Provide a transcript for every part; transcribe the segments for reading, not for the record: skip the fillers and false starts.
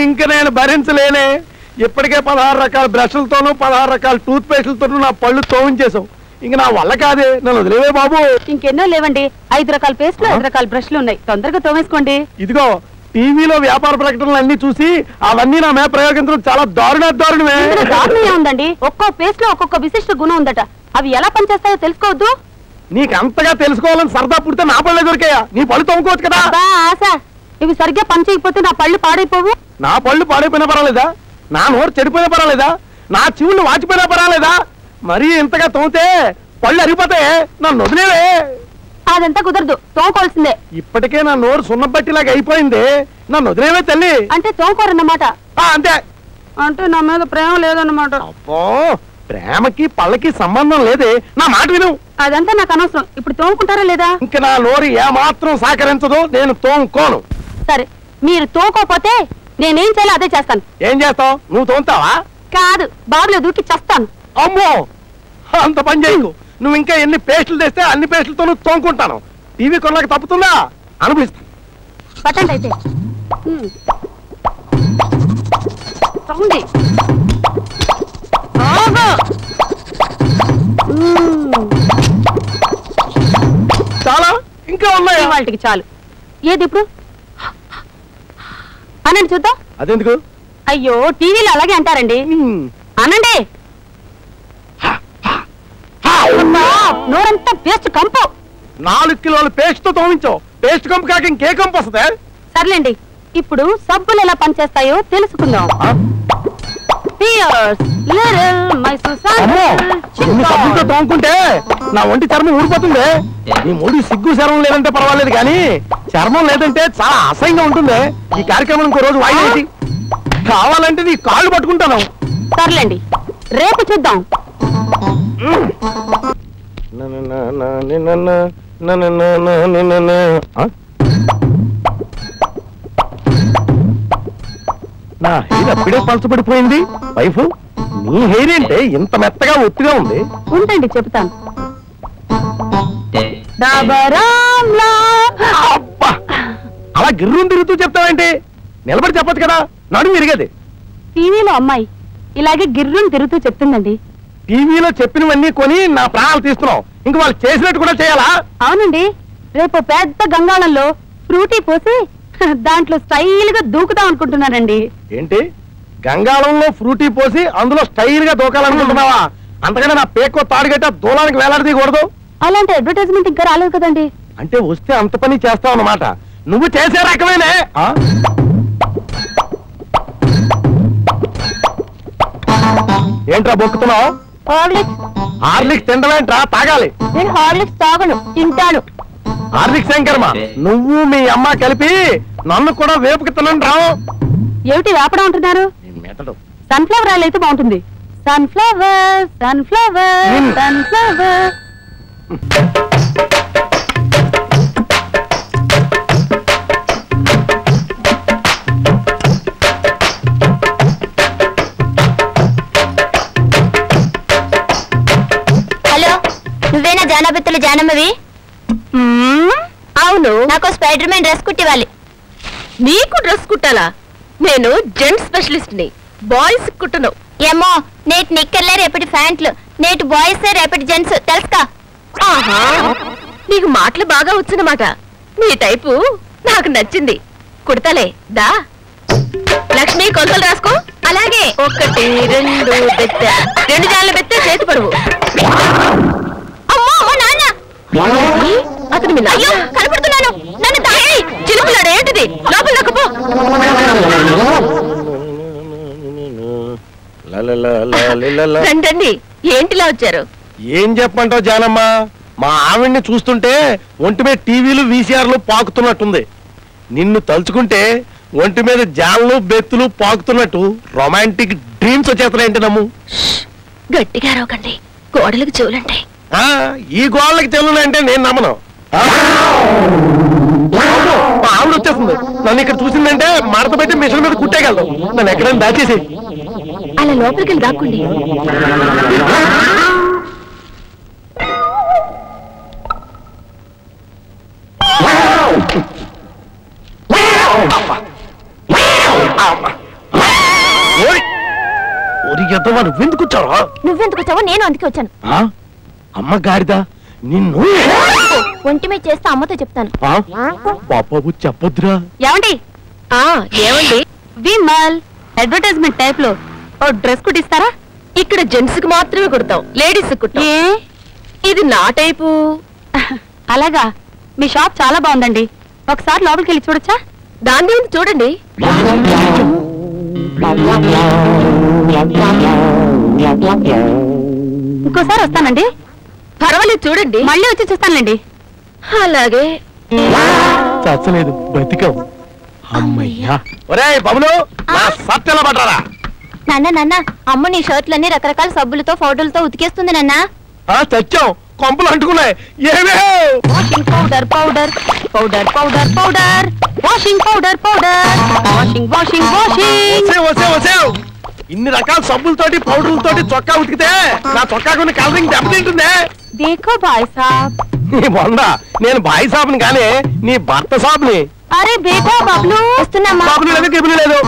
ఇంక నేను భరించలేనే. ఇప్పటికే 16 రకాల బ్రష్లతోనూ 16 రకాల టూత్ పేస్టులతోనూ నా పళ్ళు తోవించేసావు. ఇంక నా వల్ల కాదే, నన్ను వదిలేవే బాబు. ఇంకెన్నో లేవండి, 5 రకాల పేస్టులు 5 రకాల బ్రష్లు ఉన్నాయి, తొందరగా తోమేసుకోండి. ఇదిగో టీవీలో వ్యాపార ప్రకటనలు అన్ని చూసి అవన్నీ నా మీద ప్రయోగించడం చాలా దారుణమే. దారుణం ఏముందండి, ఒక్కో పేస్ట్ లో ఒక్కొక్క విశిష్ట గుణం ఉందట. అవి ఎలా పనిచేస్తాయో తెలుసుకోవద్దు. నీకు అంతగా తెలుసుకోవాలని సరదా పుడితే నా పళ్ళే దొరికాయా? నీ పళ్ళు తోముకోవచ్చు కదా. ఆశ, ఇవి సరిగ్గా పని చేయకపోతే నా పళ్ళు పాడైపోవు. నా పళ్ళు పాడైపోయినా పర్వాలేదా? నా నోరు చెడిపోయినా పర్వాలేదా? నా చెవులు వాచిపోయినా పర్వాలేదా? మరీ ఇంతగా తోమితే పళ్ళు అరిగిపోతాయి, నన్ను వదిలేవే. అదంతా కుదరదు, తోముకోవాల్సిందే. ఇప్పటికే నా నోరు సున్నబట్టిలాగా అయిపోయింది, నన్ను వదిలేవే తల్లి. అంటే తోముకోరన్నమాట. అంతే. అంటే నా మీద ప్రేమ లేదన్నమాట. అబ్బో, ప్రేమకి పళ్ళకి సంబంధం లేదే. నా మాట విను. అదంతా నాకు అనవసరం. ఇప్పుడు తోముకుంటారా లేదా? ఇంక నా నోరు ఏమాత్రం సహకరించదు, నేను తోముకోను. సరే, మీరు తోముకోకపోతే నేనేం చేయాలో అదే చేస్తాను. ఏం చేస్తావు? నువ్వు తోముతావా? కాదు, బాబులో దూకి చేస్తాను. అమ్మో, అంత పని చేయకు. నువ్వు ఇంకా ఎన్ని పేస్టులు తెస్తే అన్ని పేస్టులతో నువ్వు తోముకుంటాను. టీవీ కొనలకు తప్పుతుందా? అనుభవిస్తాను. పట్టండి అయితే. చాలా ఇంకా ఉన్నాయి. వాళ్ళకి చాలు. ఏది ఇప్పుడు అనండి చూద్దాం. అదెందుకు? అయ్యో, టీవీలో అలాగే అంటారండి. అనండి. నోరంతా పేస్ట్ కంపు. 4 కిలోల పేస్ట్ తో తోమించావు. పేస్ట్ కంపు కాక ఇంకే కంపు వస్తుంది? సర్లేండి, ఇప్పుడు సబ్బులు ఎలా పనిచేస్తాయో తెలుసుకుందాం. సబ్బులతో తోముకుంటే నా ఒంటి చర్మం ఊడిపోతుంది. నీ మూడి సిగ్గు చర్మం లేదంటే పర్వాలేదు, కానీ చర్మం లేదంటే చాలా అసహ్యంగా ఉంటుంది. ఈ కార్యక్రమం ఇంకో రోజు వాయిదా కావాలంటే నీ కాళ్ళు పట్టుకుంటాను. సర్లేండి, రేపు చూద్దాం. నా హెయిర్ అప్పుడే పలచబడిపోయింది. వైఫ్, నీ హెయిర్ ఏంటే ఇంత మెత్తగా ఒత్తిగా ఉంది? ఉండండి, చెప్తాను. అలా గిర్రం తిరుగుతూ చెప్తావేంటి? నిలబడి చెప్పచ్చు కదా, నడుము విరిగేది. టీవీలో అమ్మాయి ఇలాగే గిర్రం తిరుగుతూ చెప్తుందండి. టీవీలో చెప్పినవన్నీ కొని నా ప్రాణాలు తీస్తున్నావు. ఇంక వాళ్ళు చేసినట్టు కూడా చేయాలా? అవునండి, రేపు పెద్ద గంగాళంలో ఫ్రూటీ పోసి దాంట్లో స్టైల్ గా దూకుదాం అనుకుంటున్నానండి. ఏంటి, గంగాళంలో ఫ్రూటీ పోసి అందులో స్టైల్ గా దూకాలనుకుంటున్నావా? అంతకన్నా నా పేకో తాడుగట్ట దూలానికి వేలాడదీయకూడదు. అలాంటి అడ్వర్టైజ్మెంట్ ఇంకా రాలేదు కదండి. అంటే వస్తే అంత పని చేస్తావు అన్నమాట. నువ్వు చేసే రకమేనే. ఏంట్రా బొక్కుతున్నావు? హార్లిక్స్ తింటమేంట్రా? తాగాలి. నేను హార్లిక్స్ తాగను, తింటాను. హార్లిక్స్ ఏం కర్మ? నువ్వు మీ అమ్మ కలిపి నన్ను కూడా వేపుకి తినండి రావు. ఏమిటి వేపడం అంటున్నారు? సన్ఫ్లవర్ ఆయిల్ అయితే బాగుంటుంది. Sunflower sunflower sunflower. హలో, నువ్వేనా జానపత్తులు జానమ్మవి? అవును. నాకు స్పైడర్ మ్యాన్ డ్రెస్ కుట్టివ్వాలి. నీకు డ్రెస్ కుట్టాలా? నేను జెంట్స్ స్పెషలిస్ట్ ని, బాయ్స్ కుట్టను. ఏమో, నేటి నిక్కర్లే రేపటి ప్యాంట్లు, నేటి బాయ్స్ రేపటి జెంట్స్, తెలుసుకా? ఆహా, నీకు మాటలు బాగా వచ్చినమాట. నీ టైపు నాకు నచ్చింది, కుడతలే. దా లక్ష్మి, కొలతలు రాసుకో. అలాగే. 1 2 బెత్త, 2 జాన్ల బెత్త, చేతి పడువు. అమ్మో అమ్మో నాన్న, అతను మీ అయ్యో కనపడుతున్నాను, నన్ను దాయి. చిలుపులాడు ఏంటిది? లోపల నొక్కపో. రండి, ఏంటిలా వచ్చారు? ఏం చెప్పమంటావు జానమ్మ? మా ఆవిడ్ని చూస్తుంటే ఒంటి మీద టీవీలు వీసీఆర్లు పాకుతున్నట్టుంది. నిన్ను తలుచుకుంటే ఒంటి మీద జాన్లు బెత్తులు పాకుతున్నట్టు రొమాంటిక్ డ్రీమ్స్ వచ్చేస్తున్నాయంటే నమ్ము. గట్టిగా అరవకండి, గోడలకు చెవులంటే. ఈ గోడలకి చెవులున్నాయంటే నేను నమ్మను. మా ఆవిడ వచ్చేస్తుంది. నన్ను ఇక్కడ చూసిందంటే మడత పెట్టి మిషన్ మీద కుట్టేయగలదు. నన్ను ఎక్కడైనా దాచేసి. అలా లోపలికి వెళ్ళి దాక్కోండి. నువ్వెందుకు వచ్చావా? నువ్వెందుకు వచ్చావో నేను అందుకే వచ్చాను. అమ్మ గారిదా నిన్ను ఒంటి మీద చేస్తే అమ్మతో చెప్తాను. పాపకు చెప్పొద్దురా. ఏమండి ఏమండి విమల్ అడ్వర్టైజ్మెంట్ టైప్ లో ఓ డ్రెస్ కుట్టిస్తారా? ఇక్కడ జెంట్స్ కి మాత్రమే కుడతాం, లేడీస్ కుట్టాం. ఇది నా టైపు. అలాగా, మీ షాప్ చాలా బాగుందండి. ఒకసారి లోపలికి వెళ్ళి చూడొచ్చా? దాన్ని చూడండి. ఇంకోసారి వస్తానండి. పర్వాలేదు చూడండి, మళ్ళీ వచ్చి చూస్తానులేండి. అలాగే. చచ్చలేదు, బతికావు. అమ్మయ్యా. ఒరేయ్ బబులు, నా షర్ట్ ఎలా పడ్డారా? నాన్న అమ్మ నీ షర్ట్లన్నీ రకరకాల సబ్బులతో ఫోటోలతో ఉతికేస్తుంది నాన్న. తెచ్చాం, కొంపలు అంటుకున్నాయి. ఏమే washing powder powder powder powder powder washing powder powder washing washing washing. ఇన్ని రకాల సబ్బులతోటి పౌడర్లతోటి చొక్కా ఉతికితే నా చొక్కా కొన్ని కలరింగ్ దెబ్బతింటుందే. దేఖో భాయ్ సాబ్. నీ బొంద, నేను బాయ్ సాబ్ని కానీ నీ భర్త సాబ్ని. అరే బేటా బబ్లు వస్తున్నామా? బాబులు లేదు, గిబులు లేదు.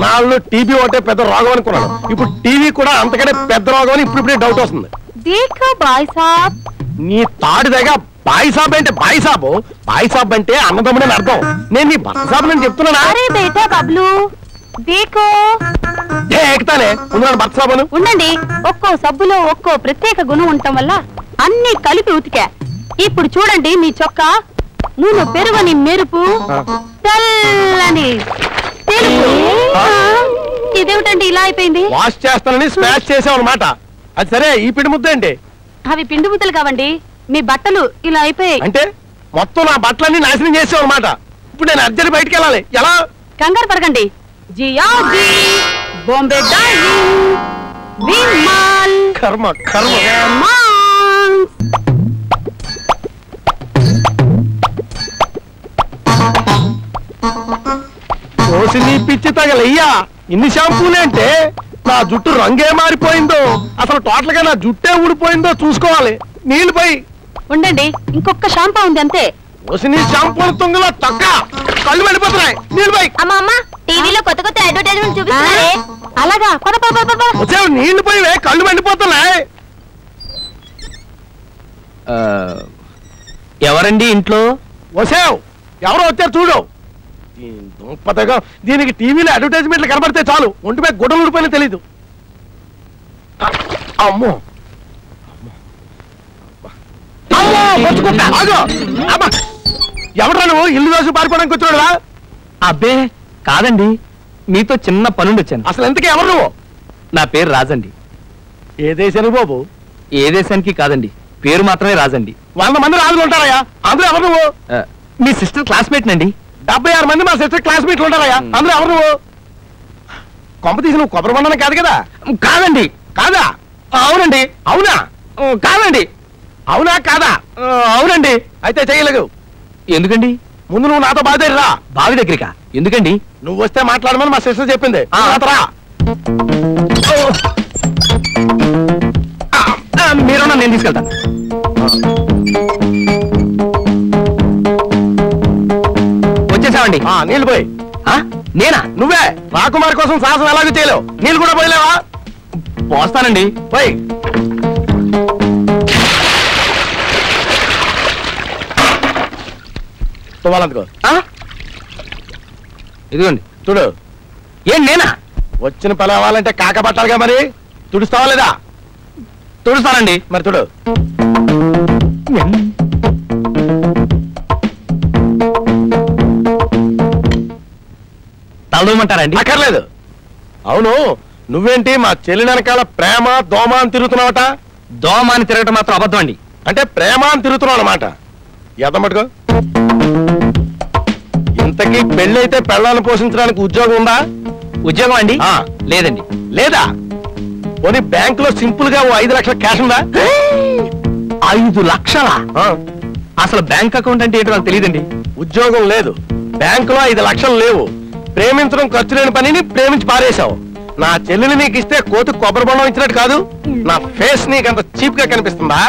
నాళ్ళు టీబీ ఒకటే పెద్ద రోగం అనుకున్నాను. ఇప్పుడు టీవీ కూడా అంతకంటే పెద్ద రోగం అని ఇప్పుడే డౌట్ వస్తుంది. దేఖో భాయ్ సాబ్. నీ తాడి దగ్గర బాయ్ సాబ్ అంటే బాయ్ సాబు, బాయ్ సాబ్ అంటే అన్నదమ్ముడని అర్థం. నేను నీ భర్త సాబ్ నేను చెప్తున్నానా? అరే బేటా బబ్లు దేఖో. ఎక్కుతానే ముందు భర్త సాబును. ఉండండి, ఒక్కో సబ్బులో ఒక్కో ప్రత్యేక గుణం ఉండటం వల్ల అన్ని కలిపి ఉతికా. ఇప్పుడు చూడండి, మీ చొక్కా నూనె పెరుగని మెరుపు, తెల్లని తెలుపు. ఇదేమిటండి ఇలా అయిపోయింది? వాష్ చేస్తానని స్మాష్ చేసావు అనమాట. అది సరే, ఈ పిండి ముద్ద ఏంటి? అవి పిండి ముద్దలు కావండి, మీ బట్టలు ఇలా అయిపోయాయి. అంటే మొత్తం నా బట్టలన్నీ నాశనం చేసావు అనమాట. ఇప్పుడు నేను అర్జెంట్ బయటికి వెళ్ళాలి. ఎలా? కంగారు పడకండి. జియాజీ, బాంబే డార్లింగ్, విమల్, కర్మ కర్మ. కోసి నీ పిచ్చి తగలయ్యా. ఇన్ని షాంపూలే అంటే నా జుట్టు రంగే మారిపోయిందో, అసలు టోటల్ గా నా జుట్టే ఊడిపోయిందో చూసుకోవాలి. నీళ్లు పోయి. ఉండండి, ఇంకొక షాంపూ ఉంది అంతే. కోసి నీ షాంపూల తుంగలో తొక్క కళ్ళు వెళ్ళిపోతున్నాయి. నీళ్లు పోయి. అమ్మ టీవీలో కొత్త కొత్త అడ్వర్టైజ్మెంట్ చూపిస్తున్నారే. అలాగా, పద పద పద పద. వచ్చావు, నీళ్లు పోయివే, కళ్ళు మండిపోతున్నాయి. ఎవరండి ఇంట్లో? వచ్చావు, ఎవరో వచ్చారు చూడు. దుంపతగా దీనికి టీవీలో అడ్వర్టైజ్మెంట్లు కనబడితే చాలు ఒంటిపై గుడ్డలు ఊడిపోయినా తెలీదు. అమ్మో ఎవడ్రా నువ్వు? ఇల్లు దోసి పారిపోవడానికి వచ్చాడురా? అబ్బే కాదండి, మీతో చిన్న పనుండి వచ్చాను. అసలు ఎంతకీ ఎవరు నువ్వు? నా పేరు రాజండి. ఏ దేశానికి బాబు? ఏ దేశానికి కాదండి, పేరు మాత్రమే రాజండి. 100 మంది రాజులు ఉంటారయ్యా, అందరూ ఎవరు నువ్వు? మీ సిస్టర్ క్లాస్మేట్ నండి. 76 మంది మా సిస్టర్ క్లాస్మేట్లు ఉంటారయ్యా, అందరూ ఎవరు నువ్వు? కొంప తీసి నువ్వు కొబ్బరి బండన కాదు కదా? కాదండి. కాదా? అవునండి. అవునా? కాదండి. అవునా కాదా? అవునండి. అయితే చేయలేదు. ఎందుకండి? ముందు నువ్వు నాతో బాగా రా. బావి దగ్గరికా? ఎందుకండి? నువ్వు వస్తే మాట్లాడమని మా సిస్టర్ చెప్పింది. రా. మీరున్నా, నేను తీసుకెళ్తాను. వచ్చేసామండి. నీళ్ళు పోయి. నేనా? నువ్వే రాకుమారి కోసం సాహసం ఎలాగో చేయలేవు. నీళ్ళు కూడా పోయలేవా? పోస్తానండి. పోయి. తువ్వాలందుకో. ఇదిగోండి. చూడు. ఏం నేనా? వచ్చిన పని అవ్వాలంటే కాక పట్టాలిగా, మరి తుడుస్తావా లేదా? తుడుస్తానండి. మరి చూడు. తలదూమంటారండి? అక్కర్లేదు. అవును, నువ్వేంటి మా చెల్లి వెనకాల ప్రేమ దోమ అని తిరుగుతున్నావట? దోమ అని తిరగటం మాత్రం అబద్ధం అండి. అంటే ప్రేమ అని తిరుగుతున్నావు అన్నమాట. ఎదమటుకో. ఇంతకీ పెళ్ళైతే పెళ్ళాలను పోషించడానికి ఉద్యోగం ఉందా? ఉద్యోగం అండి? లేదండి. లేదా? పోనీ బ్యాంకులో సింపుల్ గా 5 లక్షల క్యాష్ ఉందా? 5 లక్షలా? అసలు బ్యాంక్ అకౌంట్ అంటే ఏంటో నాకు తెలియదండి. ఉద్యోగం లేదు, బ్యాంకులో 5 లక్షలు లేవు. ప్రేమించడం ఖర్చు లేని పనిని ప్రేమించి పారేశావు. నా చెల్లిని నీకు ఇస్తే కోతి కొబ్బరి బొండం ఇచ్చినట్టు కాదు. నా ఫేస్ నీకు అంత చీప్ గా కనిపిస్తుందా?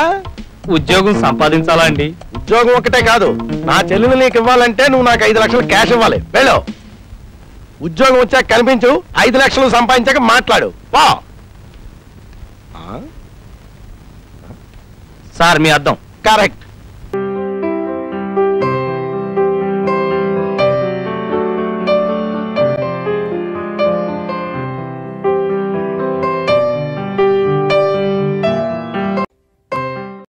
ఉద్యోగం సంపాదించాలా అండి? ఉద్యోగం ఒకటే కాదు, నా చెల్లిని నీకు ఇవ్వాలంటే నువ్వు నాకు 5 లక్షలు క్యాష్ ఇవ్వాలి. వెళ్ళు. ఉద్యోగం వచ్చాక కనిపించు, 5 లక్షలు సంపాదించాక మాట్లాడు. వా సార్ మీ అద్దం కరెక్ట్.